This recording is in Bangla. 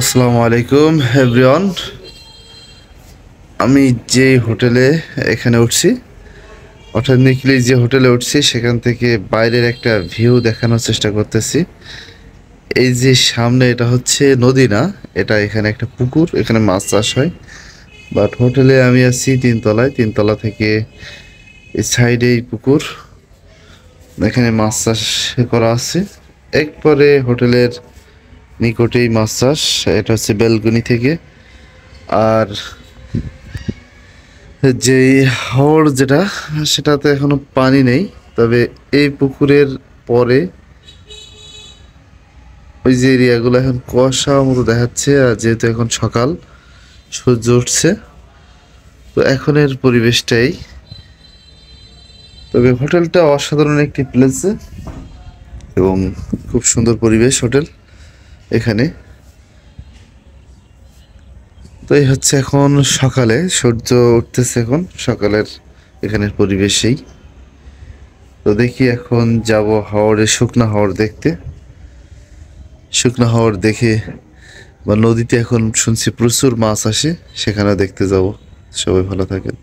আসসালামু আলাইকুম এভরিওয়ান। আমি যে হোটেলে এখানে উঠছি, অথেন্টিকলি যে হোটেলে উঠছি সেখান থেকে বাইরের একটা ভিউ দেখানোর চেষ্টা করতেছি। এই যে সামনে এটা হচ্ছে নদী না, এটা এখানে একটা পুকুর, এখানে মাছ চাষ হয়। বাট হোটেলে আমি আছি তিনতলায়, তিনতলা থেকে এই সাইডেই পুকুর, এখানে মাছ চাষ করা আছে। একবারে হোটেলের নিকটেই মাছ চাষ, এটা হচ্ছে বেলকনি থেকে। আর যেই হাওর যেটা, সেটাতে এখনো পানি নেই, তবে এই পুকুরের পরে ওই যে এরিয়াগুলো এখন কুয়াশা মতো দেখাচ্ছে। আর যেহেতু এখন সকাল, সূর্য উঠছে, তো এখনের পরিবেশটাই। তবে হোটেলটা অসাধারণ একটি প্লেস এবং খুব সুন্দর পরিবেশ হোটেল এখানে। তো এই হচ্ছে এখন সকালে, সূর্য উঠতেছে এখন সকালের এখানের পরিবেশেই। তো দেখি এখন যাব হাওড়ে, শুকনা হাওড় দেখতে। শুকনা হাওড় দেখে বা নদীতে এখন শুনছি প্রচুর মাছ আসে, সেখানে দেখতে যাব। সবাই ভালো থাকেন।